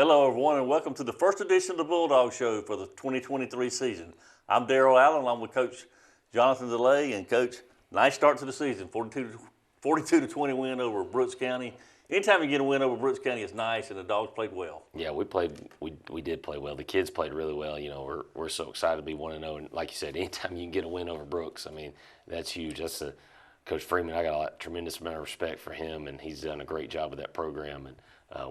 Hello, everyone, and welcome to the first edition of the Bulldog Show for the 2023 season. I'm Darrell Allen, along with Coach Jonathan DeLay, and Coach, nice start to the season, 42 to 20 win over Brooks County. Anytime you get a win over Brooks County, it's nice, and the Dogs played well. Yeah, we did play well. The kids played really well. You know, we're so excited to be 1-0, and like you said, anytime you can get a win over Brooks, I mean, that's huge. Coach Freeman. I got a tremendous amount of respect for him, and he's done a great job with that program, and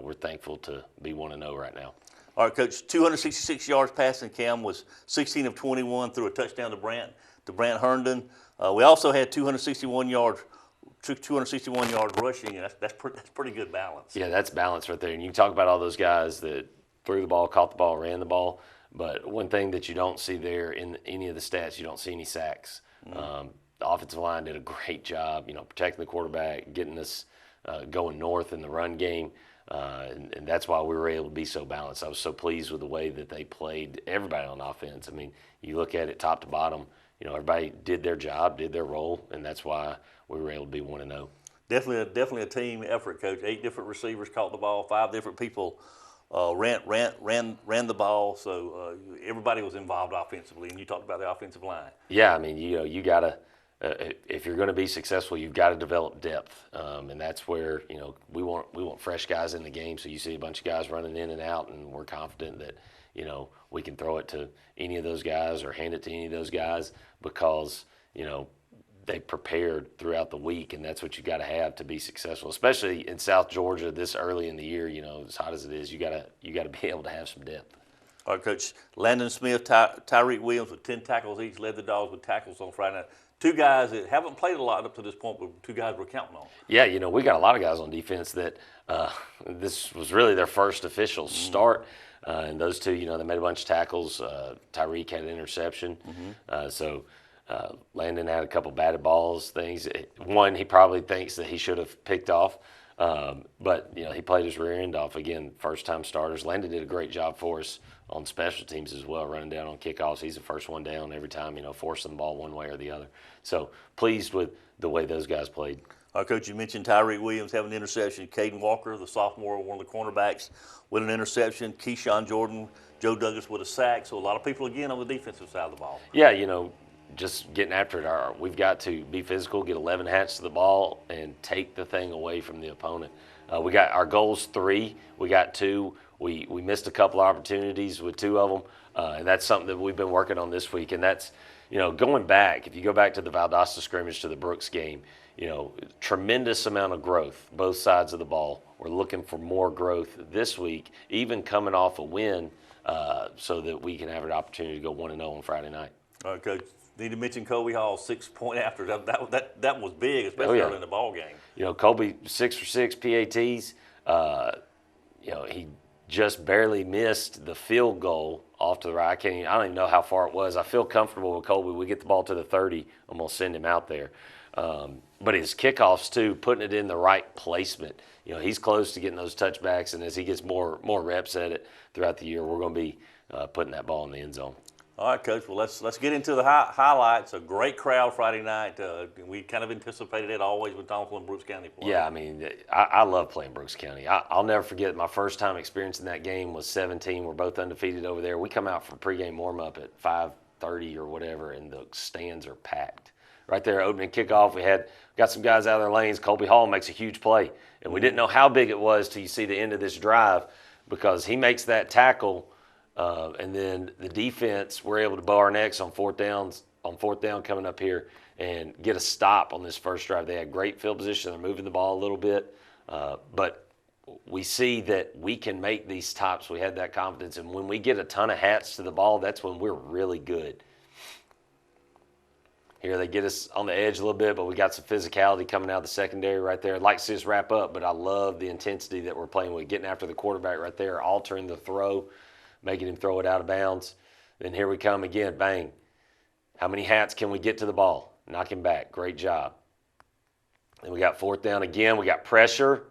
we're thankful to be 1-0 right now. All right, Coach, 266 yards passing. Cam was 16 of 21 through a touchdown to Brant Herndon. We also had 261 yards rushing, and that's pretty good balance. Yeah, that's balance right there. And you talk about all those guys that threw the ball, caught the ball, ran the ball. But one thing that you don't see there in any of the stats, you don't see any sacks. Mm-hmm. The offensive line did a great job, protecting the quarterback, getting us going north in the run game. And that's why we were able to be so balanced. I was so pleased with the way that they played everybody on offense. I mean, you look at it top to bottom, everybody did their job, did their role, and that's why we were able to be 1-0. Definitely a team effort, Coach. 8 different receivers caught the ball, 5 different people ran the ball, so everybody was involved offensively, and you talked about the offensive line. Yeah, I mean, you got to, if you're going to be successful, you've got to develop depth, and that's where we want fresh guys in the game. So you see a bunch of guys running in and out, and we're confident that we can throw it to any of those guys or hand it to any of those guys because they prepared throughout the week, and that's what you got to have to be successful, especially in South Georgia this early in the year. As hot as it is, you got to be able to have some depth. All right, Coach. Landon Smith, Tyreek Williams with 10 tackles each led the Dogs with tackles on Friday night. 2 guys that haven't played a lot up to this point, but 2 guys we're counting on. Yeah, we got a lot of guys on defense that this was really their first official start. And those 2, they made a bunch of tackles. Tyreek had an interception. So Landon had a couple batted balls things. One, he probably thinks that he should have picked off. But, he played his rear end off. Again, first-time starters. Landon did a great job for us on special teams as well, running down on kickoffs. He's the first one down every time, forcing the ball one way or the other. So pleased with the way those guys played. All right, Coach, you mentioned Tyreek Williams having an interception. Caden Walker, the sophomore, one of the cornerbacks, with an interception. Keyshawn Jordan, Joe Douglas with a sack. So a lot of people, again, on the defensive side of the ball. Yeah, just getting after it. We've got to be physical, get 11 hats to the ball, and take the thing away from the opponent. We got our goals 3. We got 2. We missed a couple of opportunities with 2 of them, and that's something that we've been working on this week. And that's, going back, if you go back to the Valdosta scrimmage to the Brooks game, tremendous amount of growth, both sides of the ball. We're looking for more growth this week, even coming off a win, so that we can have an opportunity to go 1-0 on Friday night. All right, Coach. Need to mention Colby Hall, 6-point after. That was big, especially early in the ball game. Colby 6 for 6 PATs. He just barely missed the field goal off to the right. I don't even know how far it was. I feel comfortable with Colby. We get the ball to the 30, I'm gonna send him out there. But his kickoffs too, putting it in the right placement. He's close to getting those touchbacks, and as he gets more reps at it throughout the year, we're gonna be putting that ball in the end zone. All right, Coach. Well, let's get into the highlights. A great crowd Friday night. We kind of anticipated it always with Thompson and Brooks County play. Yeah, I mean, I love playing Brooks County. I'll never forget my first time experiencing that game was 17. We're both undefeated over there. We come out for pregame warm-up at 5:30 or whatever, and the stands are packed. Right there, opening kickoff, we got some guys out of their lanes. Colby Hall makes a huge play, and we didn't know how big it was till you see the end of this drive because he makes that tackle. And then the defense, we're able to bow our necks on fourth down coming up here and get a stop on this first drive. They had great field position. They're moving the ball a little bit. But we see that we can make these stops. We had that confidence. And when we get a ton of hats to the ball, that's when we're really good. Here they get us on the edge a little bit, but we got some physicality coming out of the secondary right there. I'd like to see us wrap up, but I love the intensity that we're playing with, getting after the quarterback right there, altering the throw, making him throw it out of bounds. Then here we come again, bang. How many hats can we get to the ball? Knock him back. Great job. Then we got fourth down again. We got pressure.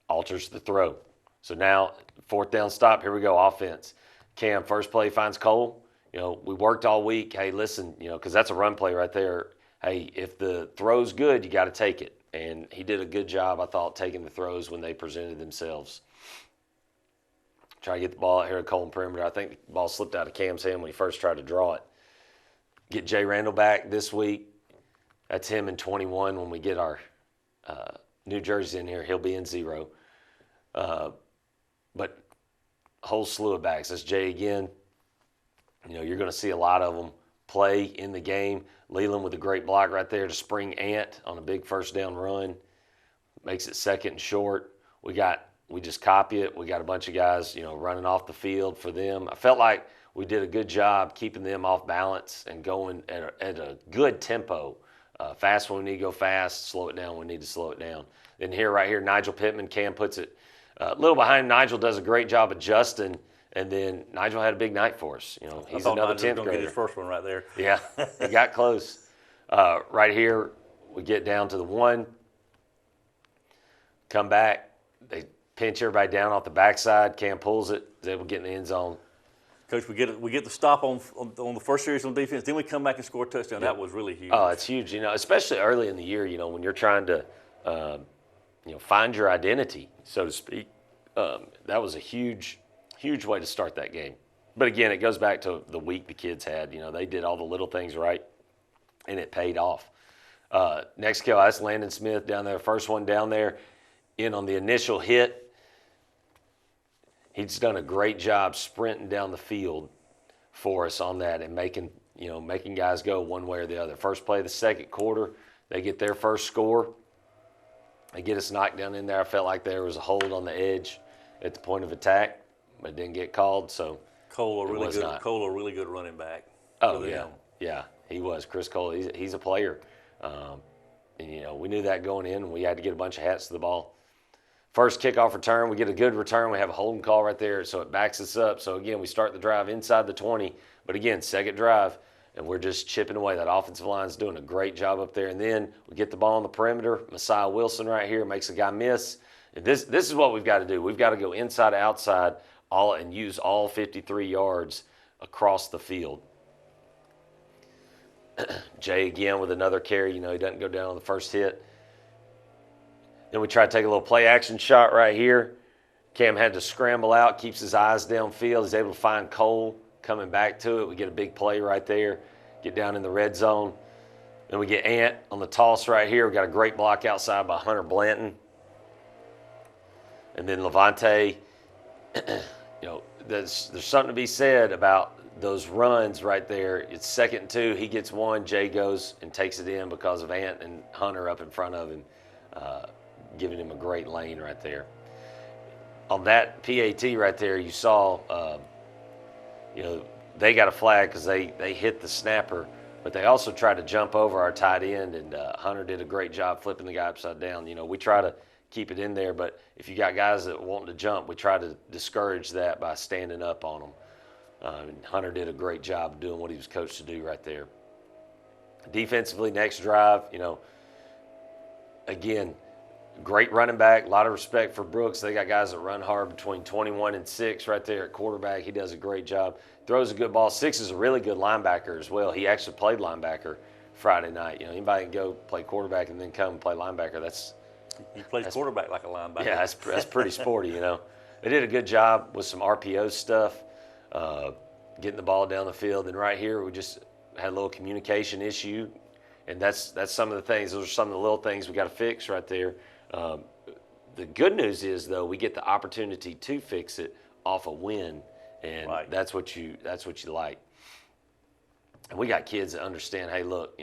Alters the throw. So now, fourth down stop. Here we go, offense. Cam, first play, finds Cole. We worked all week. Hey, listen, because that's a run play right there. Hey, if the throw's good, you got to take it. And he did a good job, I thought, taking the throws when they presented themselves. Try to get the ball out here at Colton perimeter. I think the ball slipped out of Cam's hand when he first tried to draw it. Get Jay Randall back this week. That's him in 21. When we get our new jerseys in here, he'll be in 0. But a whole slew of backs. That's Jay again. You're going to see a lot of them play in the game. Leland with a great block right there to spring Ant on a big first down run. Makes it 2nd and short. We just copy it. We got a bunch of guys, running off the field for them. I felt like we did a good job keeping them off balance and going at a good tempo. Fast when we need to go fast, slow it down when we need to slow it down. Then right here, Nigel Pittman, Cam puts it a little behind. Nigel does a great job adjusting, and then Nigel had a big night for us. He's another 10th grader. Get his first one right there. Yeah, he got close. Right here, we get down to the 1. Come back. They pinch everybody down off the backside. Cam pulls it. Is able to get in the end zone. Coach, we get the stop on the first series on defense. Then we come back and score a touchdown. Yeah. That was really huge. Oh, it's huge. Especially early in the year. When you're trying to, find your identity, so to speak. That was a huge way to start that game. But again, it goes back to the week the kids had. They did all the little things right, and it paid off. Next kill, that's Landon Smith down there. First one down there, in on the initial hit. He's done a great job sprinting down the field for us on that and making guys go one way or the other. First play of the second quarter, they get their first score. They get us knocked down in there. I felt like there was a hold on the edge at the point of attack, but it didn't get called. So Cole, a really good running back. Oh yeah, he was. Chris Cole, he's a player, and we knew that going in, and we had to get a bunch of hats to the ball. First kickoff return, we get a good return. We have a holding call right there, so it backs us up. So, again, we start the drive inside the 20. But, again, second drive, and we're just chipping away. That offensive line's doing a great job up there. And then we get the ball on the perimeter. Messiah Wilson right here makes a guy miss. And this is what we've got to do. We've got to go inside to outside and use all 53 yards across the field. Jay, again, with another carry. He doesn't go down on the first hit. Then we try to take a little play-action shot right here. Cam had to scramble out, keeps his eyes downfield. He's able to find Cole coming back to it. We get a big play right there, get down in the red zone. Then we get Ant on the toss right here. We got a great block outside by Hunter Blanton. And then Levante, there's something to be said about those runs right there. It's 2nd and 2. He gets one. Jay goes and takes it in because of Ant and Hunter up in front of him. Giving him a great lane right there. On that PAT right there, you saw, they got a flag because they hit the snapper, but they also tried to jump over our tight end, and Hunter did a great job flipping the guy upside down. We try to keep it in there, but if you got guys that want to jump, we try to discourage that by standing up on them. And Hunter did a great job doing what he was coached to do right there. Defensively, next drive, again, great running back, a lot of respect for Brooks. They got guys that run hard between 21 and 6 right there at quarterback. He does a great job. Throws a good ball. 6 is a really good linebacker as well. He actually played linebacker Friday night. Anybody can go play quarterback and then come and play linebacker. He plays quarterback like a linebacker. Yeah, that's pretty sporty, They did a good job with some RPO stuff, getting the ball down the field. And right here, we just had a little communication issue. And that's some of the things. Those are some of the little things we got to fix right there. The good news is, though, we get the opportunity to fix it off a win, and right. that's what you like. And we got kids that understand, hey, look,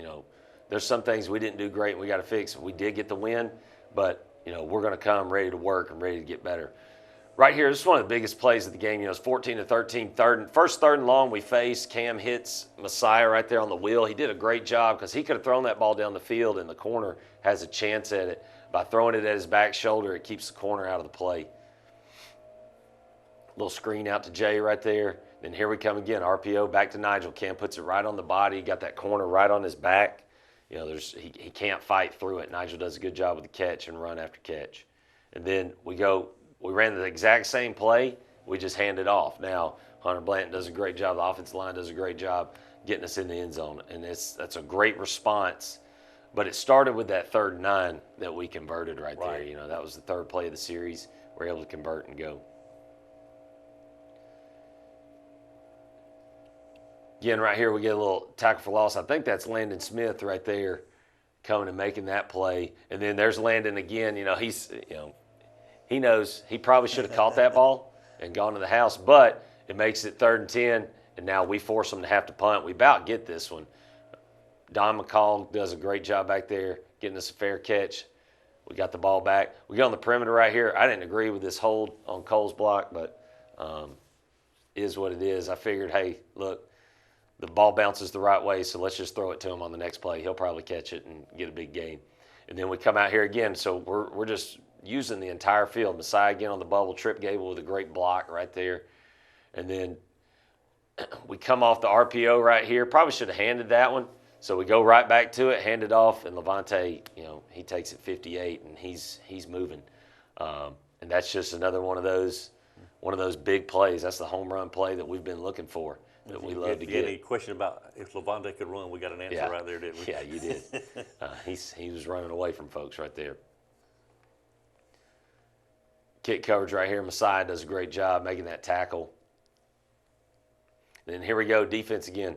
there's some things we didn't do great and we got to fix. We did get the win, but, we're going to come ready to work and ready to get better. Right here, this is one of the biggest plays of the game. It's 14-13, first third and long we faced. Cam hits Messiah right there on the wheel. He did a great job because he could have thrown that ball down the field, and the corner has a chance at it. By throwing it at his back shoulder, it keeps the corner out of the play. Little screen out to Jay right there. Then here we come again, RPO back to Nigel. Cam puts it right on the body. Got that corner right on his back. He can't fight through it. Nigel does a good job with the catch and run after catch. And then we ran the exact same play. We just hand it off. Now, Hunter Blanton does a great job. The offensive line does a great job getting us in the end zone. And that's a great response. But it started with that 3rd and 9 that we converted right there. That was the third play of the series. We're able to convert and go. Again, right here, we get a little tackle for loss. I think that's Landon Smith right there coming and making that play. And then there's Landon again. He knows he probably should have caught that ball and gone to the house, but it makes it 3rd and 10, and now we force them to have to punt. We about get this one. Don McCall does a great job back there getting us a fair catch. We got the ball back. We get on the perimeter right here. I didn't agree with this hold on Cole's block, but is what it is. I figured, hey, look, the ball bounces the right way, so let's just throw it to him on the next play. He'll probably catch it and get a big gain. And then we come out here again, so we're just using the entire field. Messiah again on the bubble. Trip Gable with a great block right there. And then we come off the RPO right here. Probably should have handed that one. So we go right back to it, hand it off, and Levante, he takes it 58, and he's moving. And that's just another one of those big plays. That's the home run play that we've been looking for, that we love to get. Any question about if Levante could run? We got an answer right there, didn't we? Yeah, you did. He was running away from folks right there. Kick coverage right here. Messiah does a great job making that tackle. And then here we go, defense again.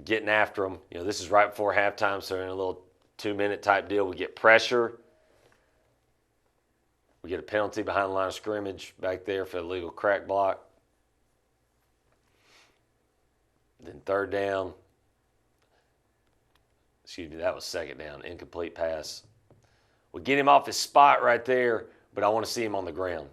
Getting after them. This is right before halftime, so in a little 2-minute type deal. We get pressure. We get a penalty behind the line of scrimmage back there for the illegal crack block. Then 3rd down. Excuse me, that was 2nd down. Incomplete pass. We get him off his spot right there, but I want to see him on the ground.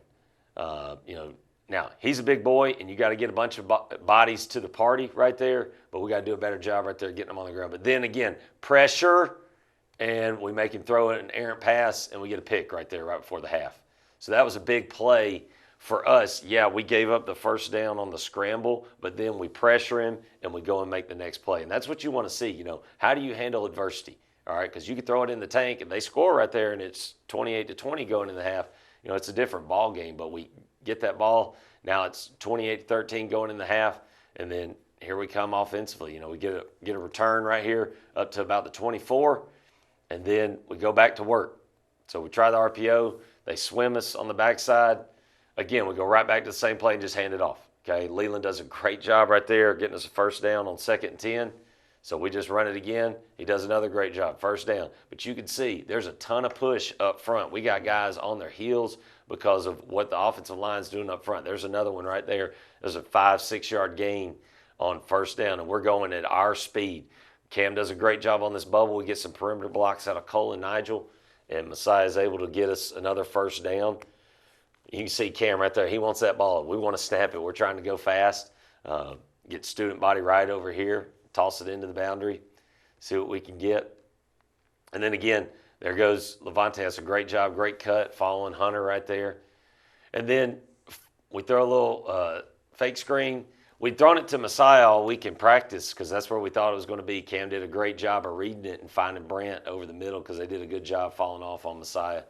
Now, he's a big boy, and you got to get a bunch of bodies to the party right there, but we got to do a better job right there getting him on the ground. But then again, pressure, and we make him throw an errant pass, and we get a pick right there right before the half. So that was a big play for us. Yeah, we gave up the 1st down on the scramble, but then we pressure him, and we go and make the next play. And that's what you want to see. How do you handle adversity? All right, because you can throw it in the tank, and they score right there, and it's 28-20 going in the half. It's a different ball game, but we get that ball. Now it's 28-13 going in the half, and then here we come offensively. We get a return right here up to about the 24, and then we go back to work. So we try the RPO. They swim us on the backside. Again, we go right back to the same play and just hand it off. Okay, Leland does a great job right there getting us a 1st down on 2nd and 10. So we just run it again. He does another great job, 1st down. But you can see there's a ton of push up front. We got guys on their heels because of what the offensive line's doing up front. There's another one right there. There's a 5-6 yard gain on 1st down, and we're going at our speed. Cam does a great job on this bubble. We get some perimeter blocks out of Cole and Nigel, and Messiah is able to get us another 1st down. You can see Cam right there. He wants that ball. We want to snap it. We're trying to go fast. Get student body right over here. Toss it into the boundary. See what we can get. And then again, there goes Levante. Has a great job. Great cut. Following Hunter right there. And then we throw a little fake screen. We'd thrown it to Messiah all week in practice because that's where we thought it was going to be. Cam did a great job of reading it and finding Brant over the middle because they did a good job falling off on Messiah.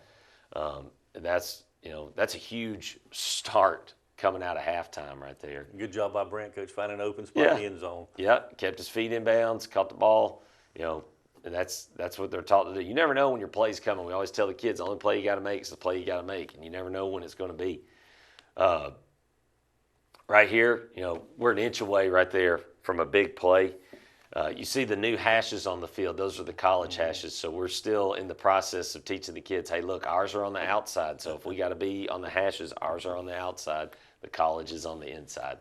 And that's a huge start coming out of halftime right there. Good job by Brant, Coach, finding an open spot in the end zone. Yep, kept his feet in bounds, caught the ball, and that's what they're taught to do. You never know when your play's coming. We always tell the kids the only play you got to make is the play you got to make, and you never know when it's going to be. Right here, we're an inch away right there from a big play. You see the new hashes on the field. Those are the college hashes. So we're still in the process of teaching the kids, hey, look, ours are on the outside. So if we got to be on the hashes, ours are on the outside. The college is on the inside.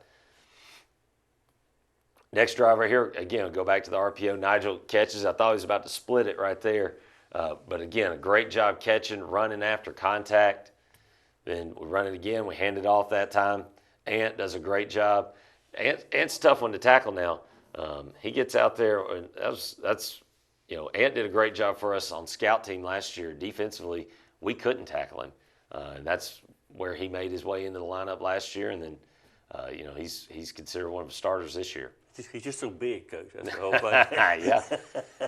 Next drive right here, again, go back to the RPO. Nigel catches. I thought he was about to split it right there. But again, a great job catching, running after contact. Then we run it again. We hand it off that time. Ant does a great job. Ant's a tough one to tackle now. He gets out there, and Ant did a great job for us on scout team last year. Defensively, we couldn't tackle him, and that's where he made his way into the lineup last year. And then, he's considered one of the starters this year. He's just so big, Coach. That's the whole thing. Yeah,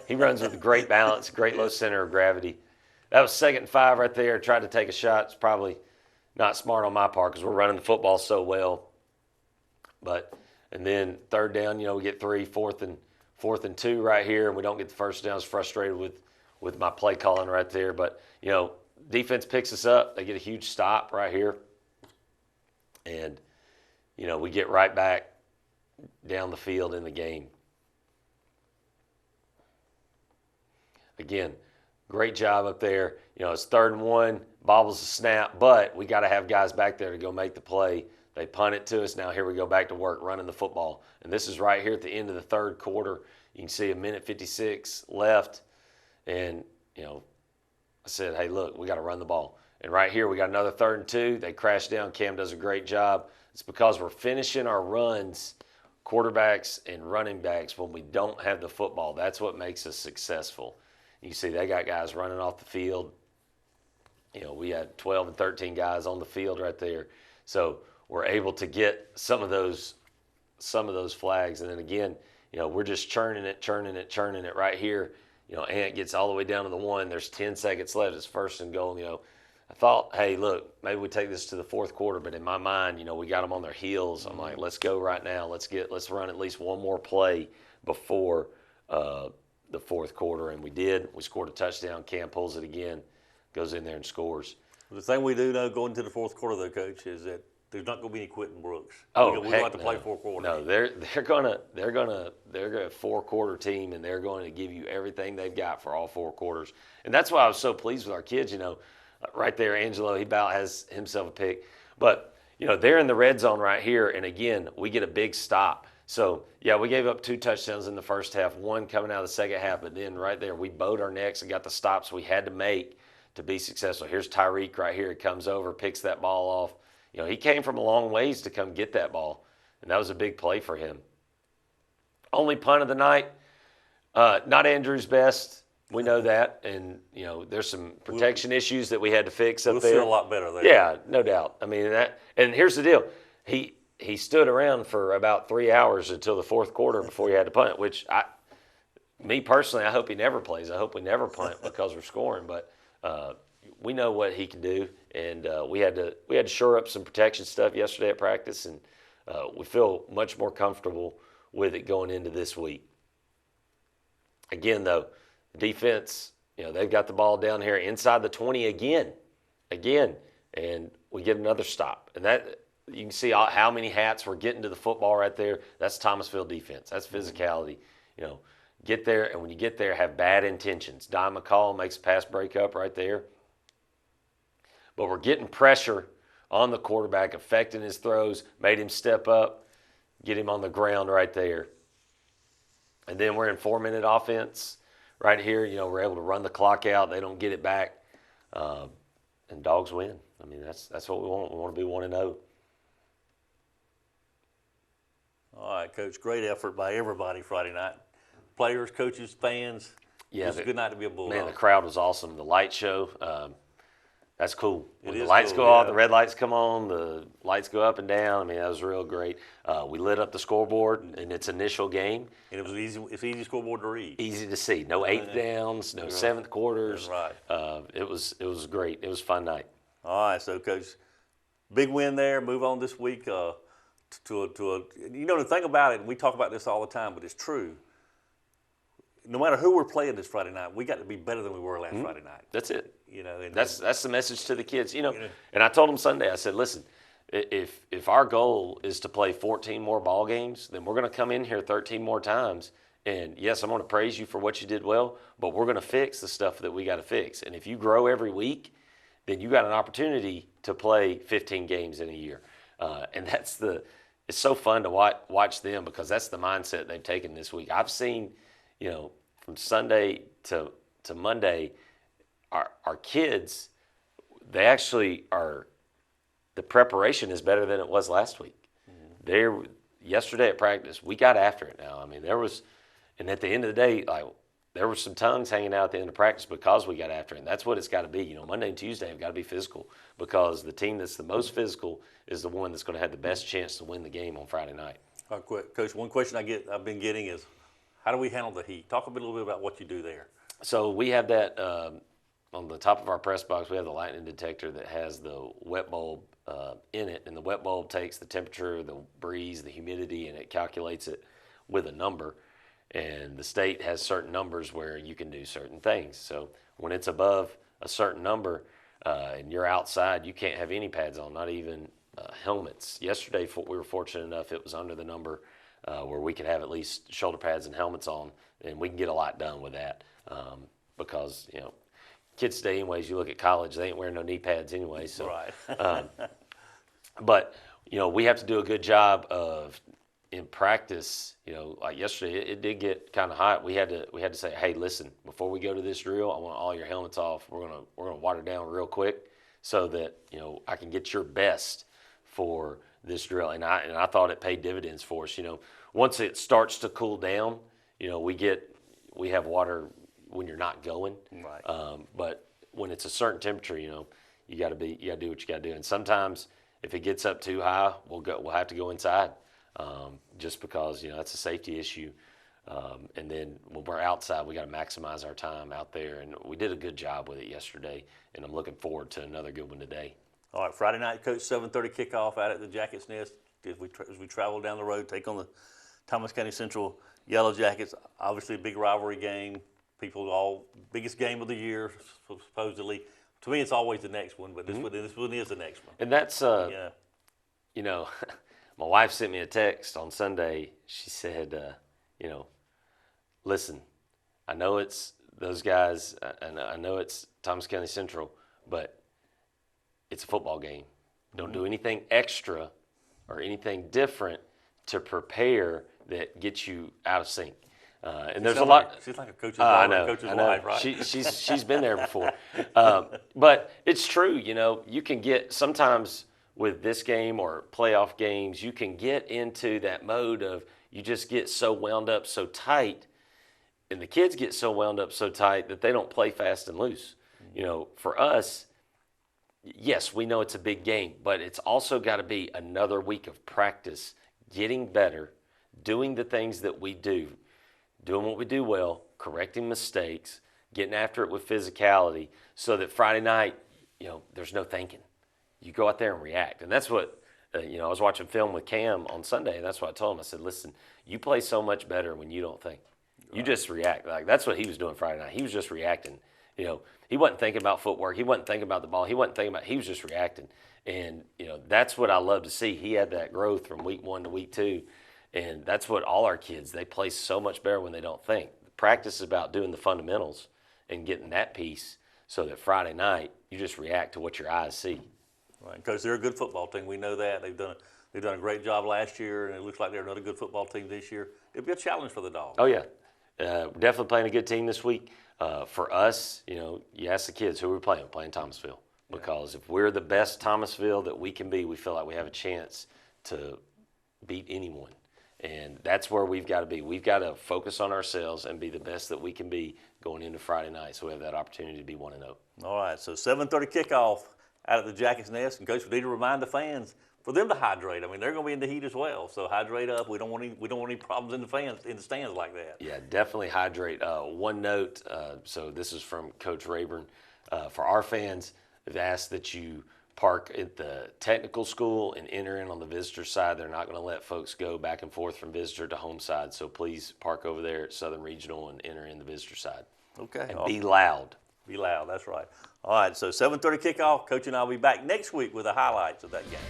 he runs with great balance, great low center of gravity. That was 2nd and 5 right there. Tried to take a shot. It's probably not smart on my part because we're running the football so well, And then 3rd down, we get 3, 4th and 2 right here, and we don't get the 1st down. I was frustrated with my play calling right there. But, defense picks us up. They get a huge stop right here. And, we get right back down the field in the game. Again, great job up there. It's 3rd and 1, bobbles the snap, but we got to have guys back there to go make the play. They punt it to us. Now here we go back to work running the football. And this is right here at the end of the 3rd quarter. You can see 1:56 left. And, I said, hey, look, we got to run the ball. And right here we got another 3rd and 2. They crash down. Cam does a great job. It's because we're finishing our runs, quarterbacks and running backs, when we don't have the football. That's what makes us successful. You see they got guys running off the field. We had 12 and 13 guys on the field right there. So we're able to get some of those flags. And then again, we're just churning it right here. Ant gets all the way down to the 1. There's 10 seconds left. It's 1st and goal. I thought, hey, look, maybe we take this to the 4th quarter. But in my mind, we got them on their heels. I'm like, let's go right now. Let's run at least one more play before the 4th quarter. And we did. We scored a touchdown. Cam pulls it again, goes in there and scores. The thing we do know going into the 4th quarter, though, Coach, is that there's not going to be any quitting Brooks. Oh, we don't have to play 4 quarters. No, they're gonna a 4-quarter team, and they're going to give you everything they've got for all 4 quarters. And that's why I was so pleased with our kids. Right there, Angelo, he about has himself a pick. But they're in the red zone right here, and again, we get a big stop. So yeah, we gave up 2 touchdowns in the first half, 1 coming out of the second half. But then right there, we bowed our necks and got the stops we had to make to be successful. Here's Tyreek right here. He comes over, picks that ball off. He came from a long ways to come get that ball, and that was a big play for him. Only punt of the night, not Andrew's best. We know that, and there's some protection issues that we had to fix up there. We'll feel a lot better there. Yeah, no doubt. I mean that. And here's the deal: he stood around for about 3 hours until the 4th quarter before he had to punt. Which me personally, I hope he never plays. I hope we never punt because we're scoring. But we know what he can do, and we had to shore up some protection stuff yesterday at practice, and we feel much more comfortable with it going into this week. Again, though, defense, they've got the ball down here inside the 20 again, and we get another stop, and that you can see how many hats we're getting to the football right there. That's Thomasville defense. That's physicality. Get there, and when you get there, have bad intentions. Don McCall makes a pass breakup right there. But we're getting pressure on the quarterback, affecting his throws, made him step up, get him on the ground right there. And then we're in 4-minute offense right here. We're able to run the clock out. They don't get it back. And Dogs win. I mean, that's what we want. We want to be 1-0. All right, Coach, great effort by everybody Friday night. Players, coaches, fans. Yeah, it was a good night to be a Bulldog. Man, the crowd was awesome. The light show, that's cool. When the lights go off, the red lights come on, the lights go up and down. I mean, that was real great. We lit up the scoreboard in its initial game. And it was easy. It's an easy scoreboard to read. Easy to see. No 8th downs, no 7th quarters. Right. It was great. It was a fun night. All right, so Coach, big win there. Move on this week to the thing about it, and we talk about this all the time, but it's true. No matter who we're playing this Friday night, we got to be better than we were last Friday night. That's it. And that's the message to the kids. And I told them Sunday, I said, listen, if our goal is to play 14 more ball games, then we're going to come in here 13 more times. And yes, I'm going to praise you for what you did well, but we're going to fix the stuff that we got to fix. And if you grow every week, then you got an opportunity to play 15 games in a year. And it's so fun to watch them because that's the mindset they've taken this week. I've seen, from Sunday to Monday, our kids, they actually are, the preparation is better than it was last week. Yesterday at practice, we got after it now. I mean, and at the end of the day, there were some tongues hanging out at the end of practice because we got after it. And that's what it's got to be. Monday and Tuesday have got to be physical because the team that's the most physical is the one that's going to have the best chance to win the game on Friday night. All right, quick, Coach, one question I've been getting is, how do we handle the heat? Talk a little bit about what you do there. So we have that on the top of our press box. We have the lightning detector that has the wet bulb in it, and the wet bulb takes the temperature, the breeze, the humidity, and it calculates it with a number. And the state has certain numbers where you can do certain things. So when it's above a certain number and you're outside, you can't have any pads on, not even helmets. Yesterday, we were fortunate enough it was under the number where we can have at least shoulder pads and helmets on, and we can get a lot done with that. Because, kids today anyways, you look at college, they ain't wearing no knee pads anyway. So, Right. but, we have to do a good job of in practice, like yesterday, it did get kind of hot. We had to say, hey, listen, before we go to this drill, I want all your helmets off. We're gonna water down real quick so that I can get your best for this drill. And I thought it paid dividends for us. Once it starts to cool down, we have water when you're not going. Right. But when it's a certain temperature, you got to do what you got to do. And sometimes if it gets up too high, we'll have to go inside. Just because that's a safety issue, and then when we're outside, we got to maximize our time out there, and we did a good job with it yesterday, and I'm looking forward to another good one today. All right, Friday night, Coach, 7:30 kickoff out at the Jackets Nest. As we travel down the road, take on the Thomas County Central Yellow Jackets. Obviously, a big rivalry game. Biggest game of the year, supposedly. To me, it's always the next one, but this one is the next one. And that's Yeah. My wife sent me a text on Sunday. She said, listen, I know it's those guys, and I know it's Thomas County Central, but it's a football game. Don't do anything extra or anything different to prepare that gets you out of sync. And there's a lot. She's like a coach's I know. wife, right? She's been there before. But it's true. You can get sometimes with this game or playoff games, you can get into that mode of you just get so wound up so tight, and the kids get so wound up so tight that they don't play fast and loose. For us, yes, we know it's a big game, but it's also got to be another week of practice, getting better, doing the things that we do, doing what we do well, correcting mistakes, getting after it with physicality, so that Friday night, there's no thinking. You go out there and react. And that's what, I was watching film with Cam on Sunday, and that's what I told him. I said, listen, you play so much better when you don't think. You just react. Like, that's what he was doing Friday night. He was just reacting. He wasn't thinking about footwork. He wasn't thinking about the ball. He was just reacting. And, that's what I love to see. He had that growth from week 1 to week 2. And that's what all our kids, they play so much better when they don't think. Practice is about doing the fundamentals and getting that piece so that Friday night, you just react to what your eyes see. Right, because they're a good football team. We know that. They've done a great job last year, and it looks like they're another good football team this year. It'll be a challenge for the Dogs. Oh, yeah. Definitely playing a good team this week. For us, you ask the kids, who are we playing? We're playing Thomasville. Because if we're the best Thomasville that we can be, we feel like we have a chance to beat anyone. And that's where we've got to be. We've got to focus on ourselves and be the best that we can be going into Friday night, so we have that opportunity to be 1-0. All right, so 7:30 kickoff out at the Jackets Nest. And, Coach, we need to remind the fans for them to hydrate. I mean, they're going to be in the heat as well, so hydrate up. We don't want any problems in the stands like that. Yeah, definitely hydrate. One note, so this is from Coach Rayburn. For our fans, they've asked that you park at the technical school and enter in on the visitor side. They're not going to let folks go back and forth from visitor to home side, so please park over there at Southern Regional and enter in the visitor side. Okay. And be loud. Be loud, that's right. All right, so 7:30 kickoff. Coach and I will be back next week with the highlights of that game.